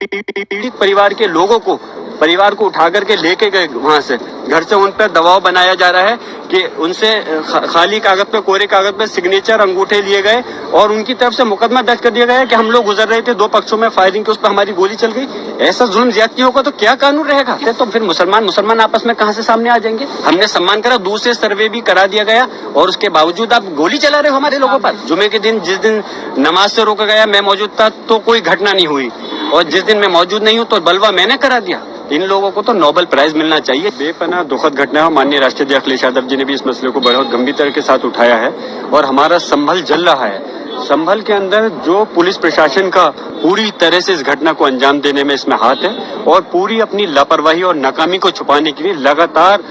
पीड़ित परिवार को उठा करके लेके गए वहां से, घर से उन पर दबाव बनाया जा रहा है कि उनसे खाली कागज पे, कोरे कागज पे सिग्नेचर, अंगूठे लिए गए और उनकी तरफ से मुकदमा दर्ज कर दिया गया है कि हम लोग गुजर रहे थे, दो पक्षों में फायरिंग की, उस पर हमारी गोली चल गई। ऐसा जुल्म ज्यादती होगा तो क्या कानून रहेगा? तो फिर मुसलमान आपस में कहां से सामने आ जाएंगे? हमने सम्मान करा, दूसरे सर्वे भी करा दिया गया और उसके बावजूद आप गोली चला रहे हो हमारे लोगों पर। जुमे के दिन जिस दिन नमाज से रोका गया, मैं मौजूद था तो कोई घटना नहीं हुई, और जिस दिन मैं मौजूद नहीं हूं तो बलवा मैंने करा दिया। इन लोगों को तो नोबेल प्राइज मिलना चाहिए। बेपनाह दुखद घटना है। माननीय राष्ट्रपति अखिलेश यादव जी ने भी इस मसले को बहुत गंभीरता के साथ उठाया है और हमारा संभल जल रहा है। संभल के अंदर जो पुलिस प्रशासन का पूरी तरह से इस घटना को अंजाम देने में इसमें हाथ है और पूरी अपनी लापरवाही और नाकामी को छुपाने के लिए लगातार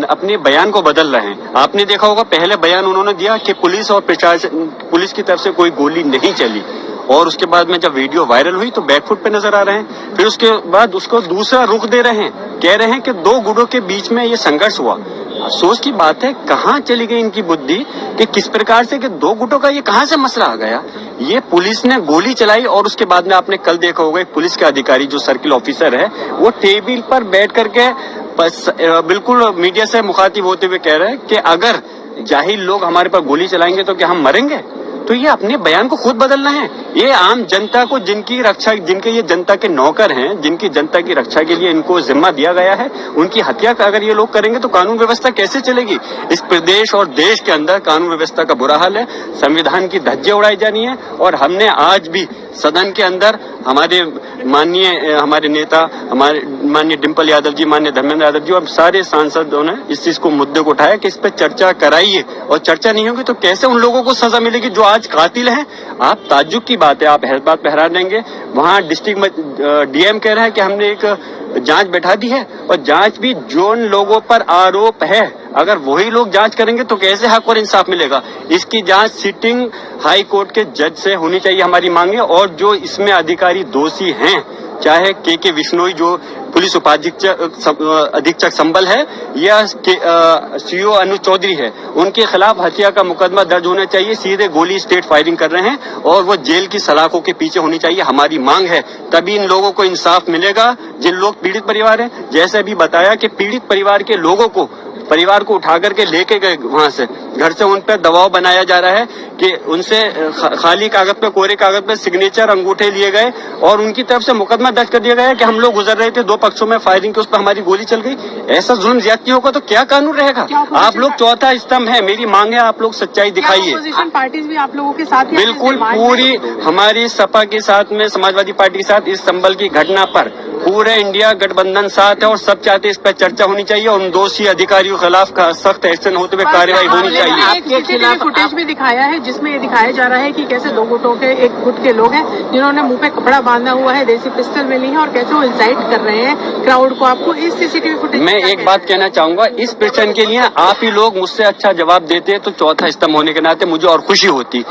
अपने बयान को बदल रहे हैं। आपने देखा होगा, पहले बयान उन्होंने दिया कि पुलिस और प्रशासन, पुलिस की तरफ से कोई गोली नहीं चली, और उसके बाद में जब वीडियो वायरल हुई तो बैकफुट पे नजर आ रहे हैं। फिर उसके बाद उसको दूसरा रुख दे रहे हैं, कह रहे हैं कि दो गुटों के बीच में ये संघर्ष हुआ। अफसोस की बात है, कहां चली गई इनकी बुद्धि कि किस प्रकार से कि दो गुटों का ये कहां से मसला आ गया। ये पुलिस ने गोली चलाई और उसके बाद में आपने कल देखा होगा, एक पुलिस के अधिकारी जो सर्किल ऑफिसर है वो टेबल पर बैठ करके बिल्कुल मीडिया से मुखातिब होते हुए कह रहे हैं कि अगर जाहिल लोग हमारे पर गोली चलाएंगे तो क्या हम मरेंगे? तो ये अपने बयान को खुद बदलना है। ये आम जनता को, जिनकी रक्षा, जिनके ये जनता के नौकर हैं, जिनकी जनता की रक्षा के लिए इनको जिम्मा दिया गया है, उनकी हत्या अगर ये लोग करेंगे तो कानून व्यवस्था कैसे चलेगी? इस प्रदेश और देश के अंदर कानून व्यवस्था का बुरा हाल है, संविधान की धज्जियां उड़ाई जानी है। और हमने आज भी सदन के अंदर हमारे नेता, हमारे माननीय डिम्पल यादव जी, माननीय धर्मेंद्र यादव जी और सारे सांसदों ने इस चीज को, मुद्दे को उठाया कि इस पर चर्चा कराइए, और चर्चा नहीं होगी तो कैसे उन लोगों को सजा मिलेगी जो आज कातिल हैं। आप ताज्जुब की बात है, आप बात पे हैरान रहेंगे। वहां डिस्ट्रिक्ट डीएम कह रहे हैं कि हमने एक जांच बैठा दी है, और जांच भी जोन लोगों पर आरोप है, अगर वही लोग जांच करेंगे तो कैसे हक और इंसाफ मिलेगा? इसकी जांच सिटिंग हाई कोर्ट के जज से होनी चाहिए, हमारी मांगे। और जो इसमें अधिकारी दोषी हैं, चाहे के विश्नोई जो पुलिस अधीक्षक संभल है या सीओ अनुज चौधरी है, उनके खिलाफ हत्या का मुकदमा दर्ज होना चाहिए। सीधे गोली स्टेट फायरिंग कर रहे हैं और वो जेल की सलाखों के पीछे होनी चाहिए, हमारी मांग है। तभी इन लोगों को इंसाफ मिलेगा, जिन लोग पीड़ित परिवार हैं। जैसे अभी बताया कि पीड़ित परिवार के लोगों को, परिवार को उठा करके लेके गए वहां से, घर से उन पर दबाव बनाया जा रहा है कि उनसे खाली कागज पे, कोरे कागज पे सिग्नेचर, अंगूठे लिए गए और उनकी तरफ से मुकदमा दर्ज कर दिया गया है कि हम लोग गुजर रहे थे, दो पक्षों में फायरिंग की, उस पर हमारी गोली चल गई। ऐसा जुल्म ज्यादती होगा तो क्या कानून रहेगा? आप लोग चौथा स्तंभ है, मेरी मांग है आप लोग सच्चाई दिखाइए। अपोजिशन पार्टीज भी आप लोगों के साथ हैं? बिल्कुल, पूरी हमारी सपा के साथ में, समाजवादी पार्टी के साथ इस संभल की घटना पर पूरे इंडिया गठबंधन साथ है और सब चाहते इस पर चर्चा होनी चाहिए और उन दोषी अधिकारियों के खिलाफ सख्त एक्शन होते हुए कार्रवाई होनी चाहिए। आपके खिलाफ फुटेज भी दिखाया है जिसमें ये दिखाया जा रहा है कि कैसे दो गुटों के, एक गुट के लोग हैं जिन्होंने मुंह पे कपड़ा बांधा हुआ है, देसी पिस्टल मिली है और कैसे वो इंसाइट कर रहे हैं क्राउड को। आपको इस सीसीटीवी फुटेज, मैं एक बात कहना चाहूंगा, इस प्रश्न के लिए आप ही लोग मुझसे अच्छा जवाब देते तो चौथा स्तंभ होने के नाते मुझे और खुशी होती।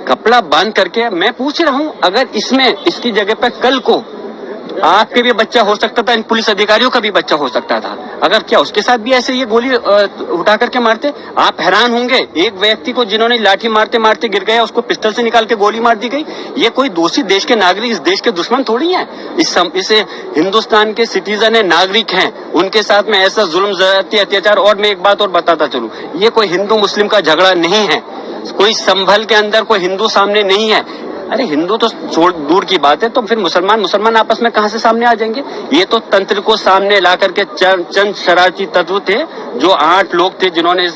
कपड़ा बांध करके मैं पूछ रहा हूँ, अगर इसमें इसकी जगह पर कल को आपके भी बच्चा हो सकता था, इन पुलिस अधिकारियों का भी बच्चा हो सकता था, अगर क्या उसके साथ भी ऐसे ये गोली उठा करके मारते? आप हैरान होंगे, एक व्यक्ति को जिन्होंने लाठी मारते मारते गिर गया, उसको पिस्टल से निकाल के गोली मार दी गई। ये कोई दोषी देश के नागरिक, इस देश के दुश्मन थोड़ी हैं। इसे हिंदुस्तान के सिटीजन है, नागरिक हैं, उनके साथ में ऐसा जुल्म, ज्यादती, अत्याचार। और मैं एक बात और बताता चलूं, ये कोई हिंदू मुस्लिम का झगड़ा नहीं है, कोई संभल के अंदर कोई हिंदू सामने नहीं है। अरे हिंदू तो दूर की बात है, तो फिर मुसलमान आपस में कहां से सामने आ जाएंगे? ये तो तंत्र को सामने ला करके चंद शरारती तत्व थे, जो 8 लोग थे जिन्होंने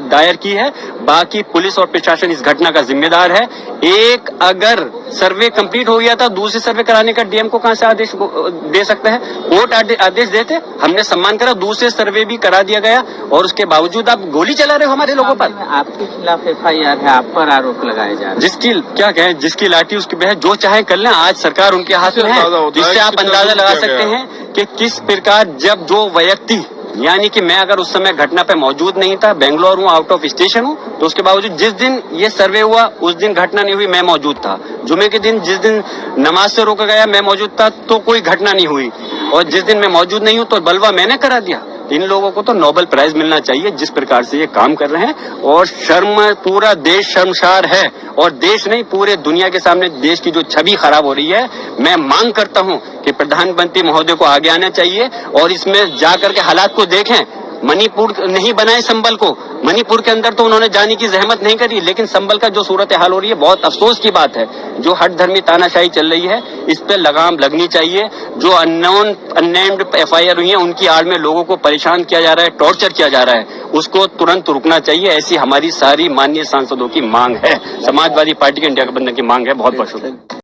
दायर की है। बाकी पुलिस और प्रशासन इस घटना का जिम्मेदार है। एक अगर सर्वे कंप्लीट हो गया था, दूसरे सर्वे कराने का डीएम को कहां से आदेश दे सकता है? कोर्ट आदेश देते, हमने सम्मान करा, दूसरे सर्वे भी करा दिया गया और उसके बावजूद आप गोली चला रहे हो हमारे लोगों पर। आपके खिलाफ FIR है, आप पर आरोप लगाए जा रहे हैं। जिसकी क्या कहें, जिसकी लाठी उसकी बहस, जो चाहे कर लें, आज सरकार उनके हाथ में है। जिससे आप अंदाजा लगा सकते हैं कि किस प्रकार, जब जो व्यक्ति, यानी कि मैं अगर उस समय घटना पे मौजूद नहीं था, बेंगलोर हूँ, आउट ऑफ स्टेशन हूँ, तो उसके बावजूद जिस दिन ये सर्वे हुआ उस दिन घटना नहीं हुई, मैं मौजूद था। जुमे के दिन जिस दिन नमाज से रोका गया, मैं मौजूद था तो कोई घटना नहीं हुई, और जिस दिन मैं मौजूद नहीं हूँ तो बलवा मैंने करा दिया। इन लोगों को तो नोबेल प्राइज मिलना चाहिए जिस प्रकार से ये काम कर रहे हैं। और शर्म, पूरा देश शर्मसार है और देश नहीं पूरे दुनिया के सामने देश की जो छवि खराब हो रही है। मैं मांग करता हूं कि प्रधानमंत्री महोदय को आगे आना चाहिए और इसमें जाकर के हालात को देखें। मणिपुर नहीं बनाए संबल को, मणिपुर के अंदर तो उन्होंने जाने की जहमत नहीं करी, लेकिन संबल का जो सूरत हाल हो रही है बहुत अफसोस की बात है। जो हट धर्मी तानाशाही चल रही है इस पे लगाम लगनी चाहिए। जो अननेम्ड FIR हुई है उनकी आड़ में लोगों को परेशान किया जा रहा है, टॉर्चर किया जा रहा है, उसको तुरंत रुकना चाहिए। ऐसी हमारी सारी माननीय सांसदों की मांग है, समाजवादी पार्टी के इंडिया गठबंधन की मांग है। बहुत बहुत शुक्रिया।